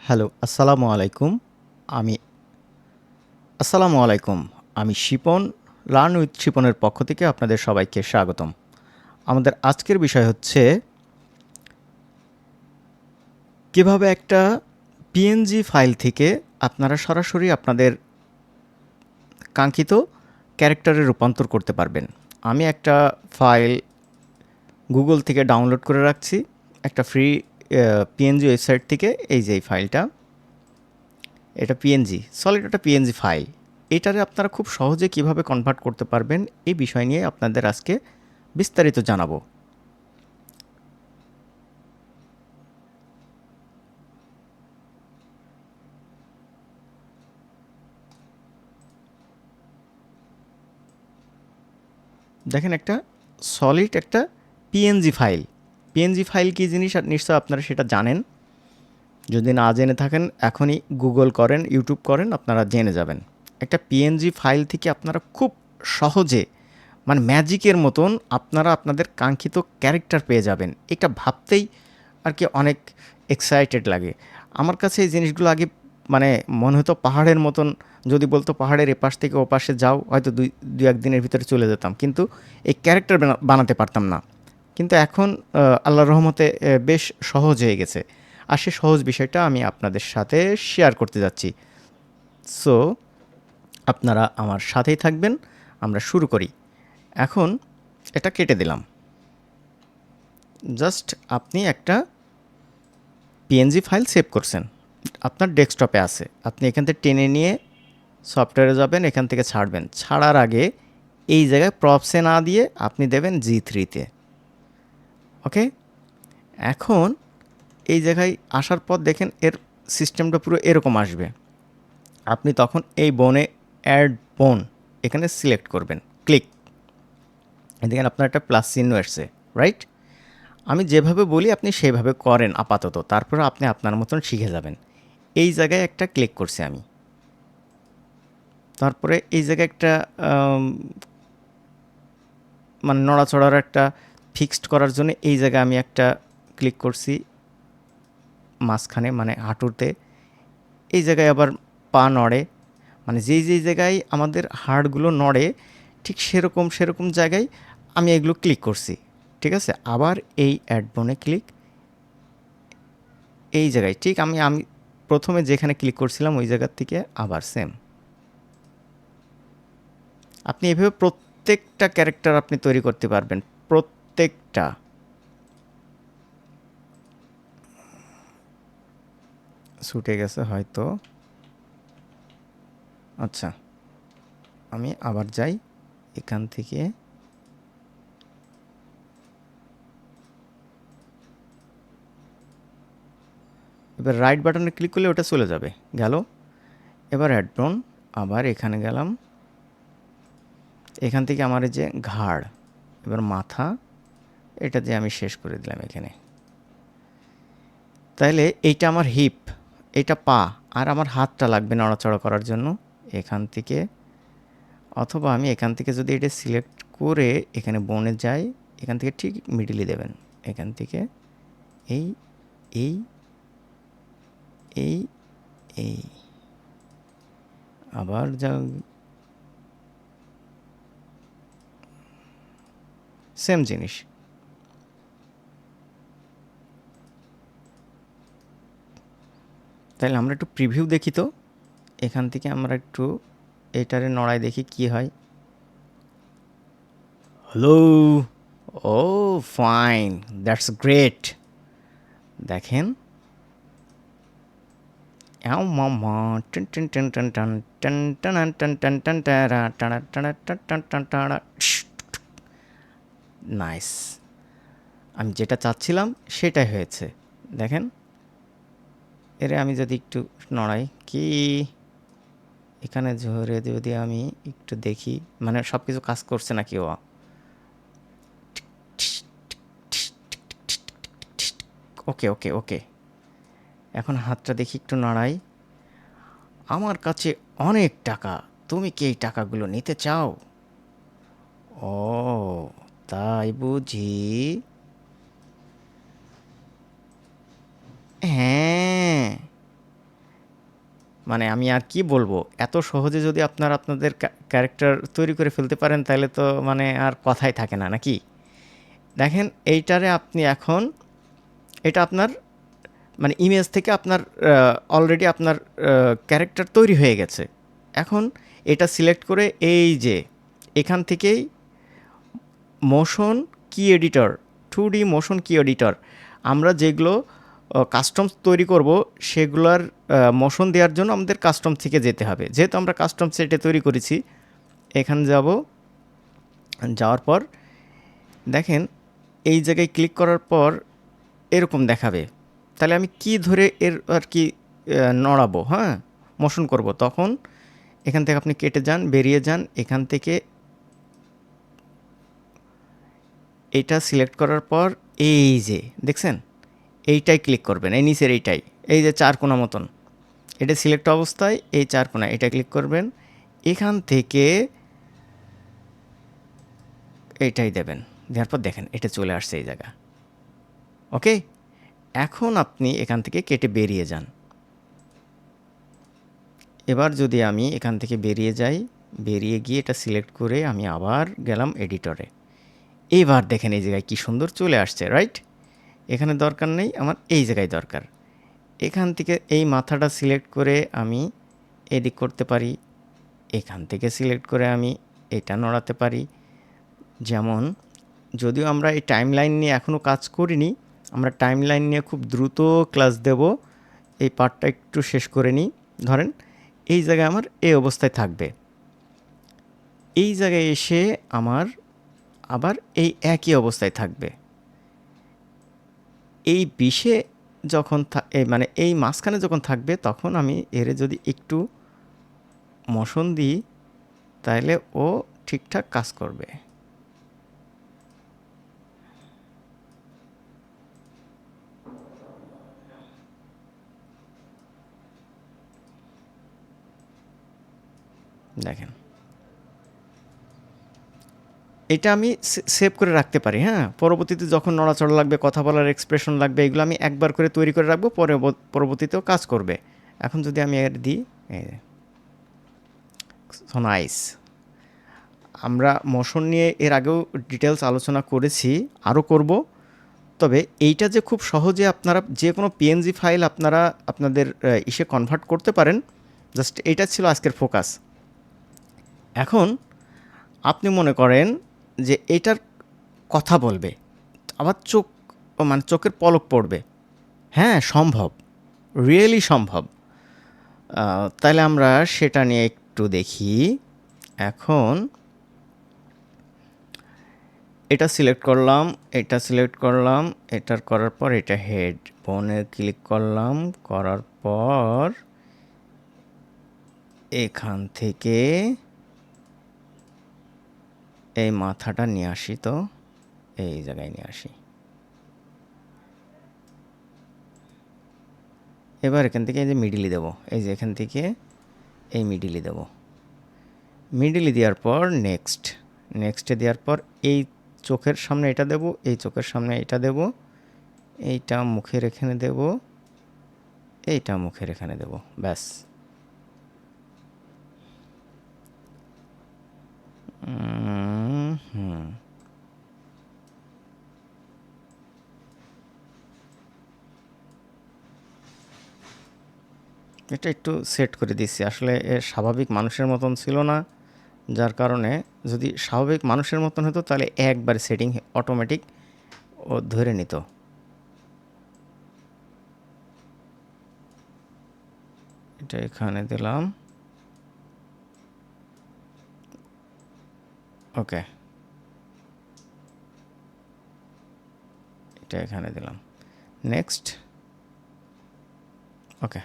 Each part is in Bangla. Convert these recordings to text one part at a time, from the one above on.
হ্যালো, আসসালামু আলাইকুম। আমি আসসালামু আলাইকুম। আমি শিপন, লার্ন উইথ শিপনের পক্ষ থেকে আপনাদের সবাইকে স্বাগতম। আমাদের আজকের বিষয় হচ্ছে কিভাবে একটা পিএনজি ফাইল থেকে আপনারা সরাসরি আপনাদের কাঙ্ক্ষিত ক্যারেক্টারে রূপান্তর করতে পারবেন। আমি একটা ফাইল গুগল থেকে ডাউনলোড করে রাখছি, একটা ফ্রি পিএনজি ওয়েবসাইট থেকে। এই যে এই ফাইলটা, এটা পিএনজি, সলিড একটা পিএনজি ফাইল। এটারে আপনারা খুব সহজে কিভাবে কনভার্ট করতে পারবেন এই বিষয় নিয়ে আপনাদের আজকে বিস্তারিত জানাবো। দেখেন, একটা সলিড একটা পিএনজি ফাইল। পিএনজি ফাইল কী জিনিস আর নিশ্চয় আপনারা সেটা জানেন। যদি না জেনে থাকেন এখনই গুগল করেন, ইউটিউব করেন, আপনারা জেনে যাবেন। একটা পিএনজি ফাইল থেকে আপনারা খুব সহজে, মানে ম্যাজিকের মতন আপনারা আপনাদের কাঙ্ক্ষিত ক্যারেক্টার পেয়ে যাবেন। এটা ভাবতেই আর কি অনেক এক্সাইটেড লাগে। আমার কাছে এই জিনিসগুলো আগে মানে মনে হতো পাহাড়ের মতন। যদি বলতো পাহাড়ের এপাশ থেকে ওপাশে যাও, হয়তো দুই একদিনের ভিতরে চলে যেতাম, কিন্তু এই ক্যারেক্টার বানাতে পারতাম না। কিন্তু এখন আল্লাহর রহমতে বেশ সহজ হয়ে গেছে। আর সে সহজ বিষয়টা আমি আপনাদের সাথে শেয়ার করতে যাচ্ছি। সো আপনারা আমার সাথেই থাকবেন। আমরা শুরু করি। এখন এটা কেটে দিলাম। জাস্ট আপনি একটা পিএনজি ফাইল সেভ করছেন, আপনার ডেস্কটপে আছে। আপনি এখান থেকে টেনে নিয়ে সফটওয়্যারে যাবেন, এখান থেকে ছাড়বেন। ছাড়ার আগে এই জায়গায় প্রপসে না দিয়ে আপনি দেবেন G3-তে। ওকে, এখন এই জায়গায় আসার পর দেখেন এর সিস্টেমটা পুরো এরকম আসবে। আপনি তখন এই বনে অ্যাড বোন এখানে সিলেক্ট করবেন, ক্লিক। দেখেন আপনার একটা প্লাস চিহ্ন এসছে, রাইট? আমি যেভাবে বলি আপনি সেভাবে করেন আপাতত, তারপরে আপনি আপনার মতন শিখে যাবেন। এই জায়গায় একটা ক্লিক করছি আমি। তারপরে এই জায়গায় একটা আম, মানে নড়াচড়ার একটা ফিক্সড করার জন্য এই জায়গায় আমি একটা ক্লিক করছি মাঝখানে, মানে হাঁটুতে। এই জায়গায় আবার পা নড়ে, মানে যেই জায়গায় আমাদের হাড়গুলো নড়ে ঠিক সেরকম সেরকম জায়গায় আমি এগুলো ক্লিক করছি। ঠিক আছে, আবার এই অ্যাড বোনে ক্লিক। এই জায়গায় ঠিক আমি আমি প্রথমে যেখানে ক্লিক করছিলাম ওই জায়গার থেকে আবার সেম। আপনি এভাবে প্রত্যেকটা ক্যারেক্টার আপনি তৈরি করতে পারবেন, প্রত্যেকটা। ছুটে গেছে হয়তো। আচ্ছা, আমি আবার যাই এখান থেকে। এবার রাইট বাটনে ক্লিক করলে ওটা চলে যাবে, গেল। এবার অ্যাডব্রন, আবার এখানে গেলাম। এখান থেকে আমার এই যে ঘাড়, এবার মাথা, এটা দিয়ে আমি শেষ করে দিলাম এখানে। তাইলে এইটা আমার হিপ, এটা পা, আর আমার হাতটা লাগবে নড়াচড়া করার জন্য। এখান থেকে, অথবা আমি এখান থেকে যদি এটা সিলেক্ট করে এখানে বনে যাই, এখান থেকে ঠিক মিডিলে দেবেন। এখান থেকে এই এই এই এই আবার যা, সেম জিনিস। তাহলে আমরা একটু প্রিভিউ দেখি তো। এখান থেকে আমরা একটু এটারে নড়াই দেখি কি হয়। Hello, oh fine, that's great. দেখেন, এও মামা, টিন টিন টিন টিন টান টিন টানান টান টান টান টারা টানা টানা টান টান টান টানা। নাইস, আমি যেটা চাচ্ছিলাম সেটাই হয়েছে। দেখেন, এরে আমি যদি একটু নড়াই, কি এখানে ধরে যদি আমি একটু দেখি, মানে সব কিছু কাজ করছে নাকি ও। ওকে ওকে ওকে, এখন হাতটা দেখি একটু নড়াই। আমার কাছে অনেক টাকা, তুমি কি এই টাকাগুলো নিতে চাও? ও, তাই বুঝি। হ্যাঁ, মানে আমি আর কি বলবো, এত সহজে যদি আপনারা আপনাদের ক্যারেক্টার তৈরি করে ফেলতে পারেন তাহলে তো মানে আর কথাই থাকে না নাকি। দেখেন এইটারে আপনি এখন, এটা আপনার মানে ইমেজ থেকে আপনার অলরেডি আপনার ক্যারেক্টার তৈরি হয়ে গেছে। এখন এটা সিলেক্ট করে এই যে এখান থেকেই মোশন কি এডিটর, 2D মোশন কি এডিটর, আমরা যেগুলো কাস্টমস তৈরি করব সেগুলোর মোশন দেওয়ার জন্য আমাদের কাস্টম থেকে যেতে হবে। যেহেতু আমরা কাস্টম সেটে তৈরি করেছি, এখানে যাব, যাওয়ার পর দেখেন এই জায়গায় ক্লিক করার পর এরকম দেখাবে। তাহলে আমি কি ধরে এর আর কি নড়াবো, হ্যাঁ, মোশন করব, তখন এখান থেকে আপনি কেটে যান, বেরিয়ে যান, এখান থেকে এটা সিলেক্ট করার পর এই যে দেখছেন এইটাই ক্লিক করবেন, এই নিচের এইটাই, এই যে চার কোণা মতন, এটা সিলেক্ট অবস্থায় এই চার কোণা এটা ক্লিক করবেন, এখান থেকে এইটাই দেবেন, দেওয়ার পর দেখেন এটা চলে আসছে এই জায়গা। ওকে, এখন আপনি এখান থেকে কেটে বেরিয়ে যান। এবার যদি আমি এখান থেকে বেরিয়ে যাই, বেরিয়ে গিয়ে এটা সিলেক্ট করে আমি আবার গেলাম এডিটরে, এবার দেখেন এই জায়গায় কি সুন্দর চলে আসছে, রাইট। এখানে দরকার নেই, আমার এই জায়গায় দরকার। এখান থেকে এই মাথাটা সিলেক্ট করে আমি এদিক করতে পারি, এখান থেকে সিলেক্ট করে আমি এটা নড়াতে পারি। যেমন যদিও আমরা এই টাইমলাইন নিয়ে এখনও কাজ করিনি, আমরা টাইমলাইন নিয়ে খুব দ্রুত ক্লাস দেব, এই পার্টটা একটু শেষ করে নিই। ধরেন এই জায়গায় আমার এই অবস্থায় থাকবে, এই জায়গায় এসে আমার আবার এই একই অবস্থায় থাকবে। এই বিশে যখন মানে এই মাঝখানে যখন থাকবে তখন আমি এর যদি একটু মোশন দিই তাহলে ও ঠিকঠাক কাজ করবে। দেখেন এটা আমি সেভ করে রাখতে পারি, হ্যাঁ, পরবর্তীতে যখন নড়াচড়া লাগবে, কথা বলার এক্সপ্রেশন লাগবে, এগুলো আমি একবার করে তৈরি করে রাখবো, পরবর্তীতেও কাজ করবে। এখন যদি আমি এর দিই সো নাইস। আমরা মোশন নিয়ে এর আগেও ডিটেলস আলোচনা করেছি, আরও করব। তবে এইটা যে খুব সহজে আপনারা যে কোনো পিএনজি ফাইল আপনারা আপনাদের ইসে কনভার্ট করতে পারেন, জাস্ট এটা ছিল আজকের ফোকাস। এখন আপনি মনে করেন যে এইটার কথা বলবে, আবার চোখ মানে চোখের পলক পড়বে, হ্যাঁ সম্ভব, রিয়েলি সম্ভব। তাহলে আমরা সেটা নিয়ে একটু দেখি। এখন এটা সিলেক্ট করলাম, এটা সিলেক্ট করলাম, এটার করার পর এটা হেড বোনে ক্লিক করলাম, করার পর এখান থেকে এই মাথাটা নিয়ে আসি, তো এই জায়গায় নিয়ে আসি। এবার এখান থেকে এই যে মিডিলি দেবো, এই যে এখান থেকে এই মিডিলি দেবো, মিডিলি দেওয়ার পর নেক্সট, নেক্সটে দেওয়ার পর এই চোখের সামনে এটা দেব, এই চোখের সামনে এটা দেব, এইটা মুখের এখানে দেব, এইটা মুখের এখানে দেব, ব্যাস। হুম, এটা একটু সেট করে দিচ্ছি, আসলে এ স্বাভাবিক মানুষের মতন ছিল না, যার কারণে যদি স্বাভাবিক মানুষের মতন হতো তাহলে একবার সেটিং অটোমেটিক ও ধরে নিত। এটা এখানে দিলাম, ওকে, এটা এখানে দিলাম, নেক্সট, ওকে।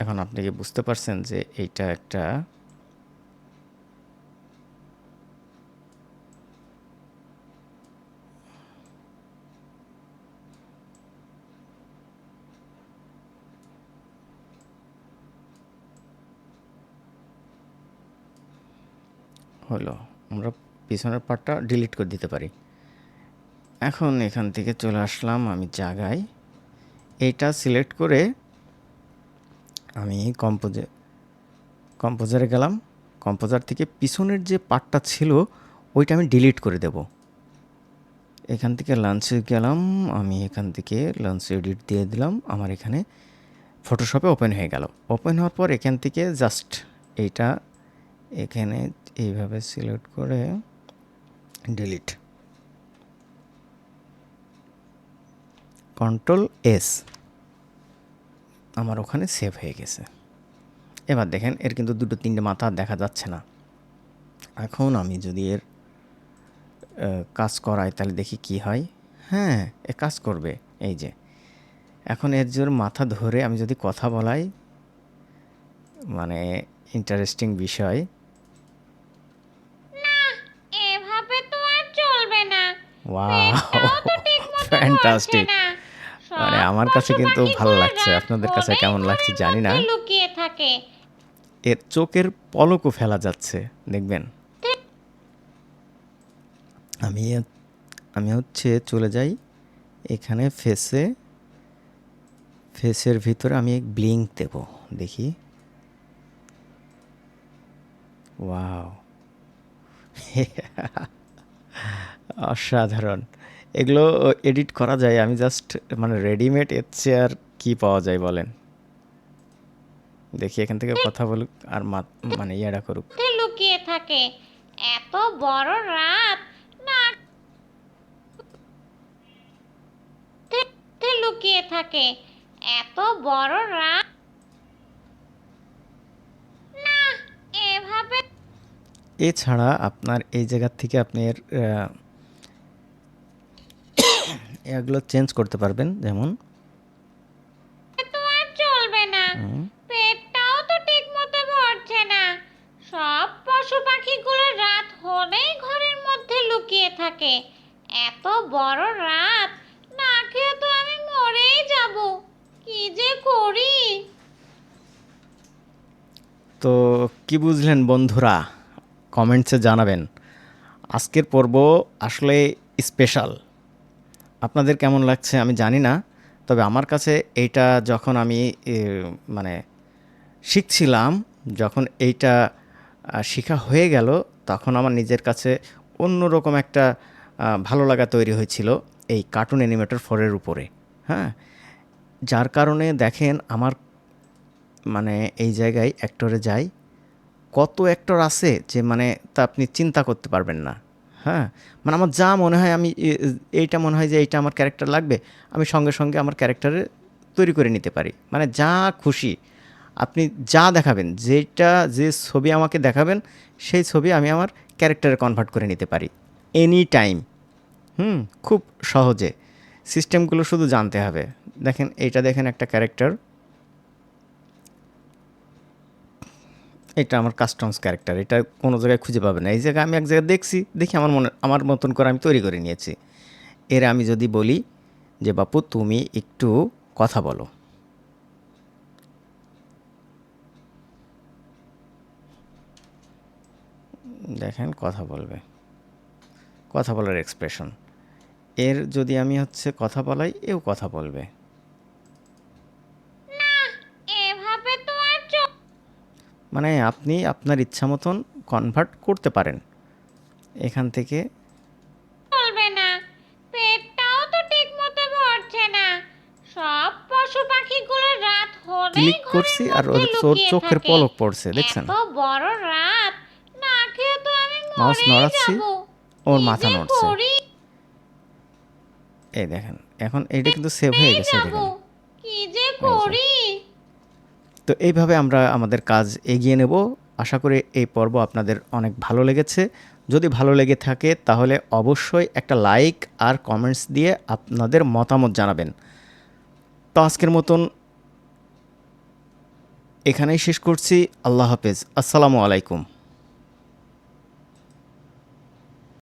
এখন আপনি কি বুঝতে পারছেন যে এইটা একটা হলো। আমরা পিছনের পার্টটা ডিলিট করে দিতে পারি। এখন এখান থেকে চলে আসলাম আমি জায়গায়, এইটা সিলেক্ট করে আমি কম্পোজারে গেলাম। কম্পোজার থেকে পিছনের যে পার্টটা ছিল ওইটা আমি ডিলিট করে দেব। এখান থেকে লাঞ্চে গেলাম, আমি এখান থেকে লাঞ্চ এডিট দিয়ে দিলাম। আমার এখানে ফটোশপে ওপেন হয়ে গেল। ওপেন হওয়ার পর এখান থেকে জাস্ট এইটা এখানে এইভাবে সিলেক্ট করে ডিলিট, Ctrl+S, আমার ওখানে সেভ হয়ে গেছে। এবার দেখেন এর কিন্তু 2-3টে মাথা দেখা যাচ্ছে না। এখন আমি যদি এর কাজ করাই তাহলে দেখি কি হয়। হ্যাঁ, এ কাজ করবে। এই যে এখন এর জোর মাথা ধরে আমি যদি কথা বলাই, মানে ইন্টারেস্টিং বিষয়। এভাবে তো আর চলবে না। ওয়াও, পেটটাও তো ঠিকমতো ভরছে ফ্যান্টাস্টিক। না। মানে সব আমার কাছে পশু কিন্তু ভালো পাখিগুলো লাগছে, রাত আপনাদের কাছে হলেই কেমন লাগছে ঘরের জানি না। মধ্যে লুকিয়ে থাকে। এর চোখের পলকও ফেলা যাচ্ছে, দেখবেন। আমি আমি হচ্ছে চলে যাই এখানে ফেসের ভিতরে আমি ব্লিঙ্ক দেব, দেখি। ওয়াও, অসাধারণ। এগুলো এডিট করা যায়, আমি জাস্ট মানে রেডিমেড এর চেয়ে আর কি পাওয়া যায় বলেন। দেখি এখান থেকে কথা বলুক আর মানে ইয়াটা করুক। মধ্যে লুকিয়ে থাকে। এত বড় রাত, না মধ্যে লুকিয়ে থাকে। এত বড় রাত, না এভাবে এছাড়া আপনার এই জায়গা থেকে আপনি এর এগুলো চেঞ্জ করতে পারবেন, যেমন তো আর চলবে না। পেটটাও তো ঠিকমতো ভরছে না। সব পশু পাখিগুলো রাত হলেই ঘরের মধ্যে লুকিয়ে থাকে। এত বড় রাত, না খেয়ে তো আমি মরেই যাব। কি যে করি। তো কি বুঝলেন বন্ধুরা, কমেন্টসে জানাবেন। আজকের পর্ব আসলে স্পেশাল। আপনাদের কেমন লাগছে আমি জানি না, তবে আমার কাছে এইটা যখন আমি মানে শিখছিলাম, যখন এইটা শেখা হয়ে গেল, তখন আমার নিজের কাছে অন্যরকম একটা ভালো লাগা তৈরি হয়েছিল এই কার্টুন অ্যানিমেটর 4-এর উপরে। হ্যাঁ, যার কারণে দেখেন আমার মানে এই জায়গায় অ্যাক্টরে যাই, কত অ্যাক্টর আছে যে মানে তা আপনি চিন্তা করতে পারবেন না। হ্যাঁ, মানে আমার যা মনে হয় আমি এইটা মনে হয় যে এইটা আমার ক্যারেক্টার লাগবে, আমি সঙ্গে সঙ্গে আমার ক্যারেক্টারে তৈরি করে নিতে পারি। মানে যা খুশি আপনি যা দেখাবেন, যে ছবি আমাকে দেখাবেন সেই ছবি আমি আমার ক্যারেক্টারে কনভার্ট করে নিতে পারি এনি টাইম। খুব সহজে। সিস্টেমগুলো শুধু জানতে হবে। দেখেন এইটা, দেখেন একটা ক্যারেক্টার, এটা আমার কাস্টমস ক্যারেক্টার, এটা কোনো জায়গায় খুঁজে পাবে না। এই জায়গায় আমি এক জায়গায় দেখি আমার মতন করে আমি তৈরি করে নিয়েছি। এর আমি যদি বলি যে বাপু তুমি একটু কথা বলো, দেখেন কথা বলবে, কথা বলার এক্সপ্রেশন। এর যদি আমি হচ্ছে কথা বলাই, এও কথা বলবে। এভাবে তো আর মানে আপনি আপনার ইচ্ছা মতন কনভার্ট করতে পারেন এখান থেকে। চলবে না। পেটটাও তো ঠিকমতো ভরছে না। সব পশু পাখিগুলো রাত হলেই ক্লিক ঘরের করছি আর মধ্যে ওর লুকিয়ে চোখের থাকে। পলক পড়ছে, দেখছেন। এত বড় রাত, না খেয়ে তো আমি মাউস মরেই নড়াচ্ছি, যাব। ওর কি মাথা যে নড়ছে। করি। এই দেখেন, এখন এইটা কিন্তু সেভ হয়ে গেছে, যাব, দেখেন। কি যে এই যে, করি। তো এইভাবে আমরা আমাদের কাজ এগিয়ে নেব। আশা করি এই পর্ব আপনাদের অনেক ভালো লেগেছে। যদি ভালো লেগে থাকে তাহলে অবশ্যই একটা লাইক আর কমেন্টস দিয়ে আপনাদের মতামত জানাবেন। তো আজকের মতন এখানেই শেষ করছি। আল্লাহ হাফেজ, আসসালামু আলাইকুম।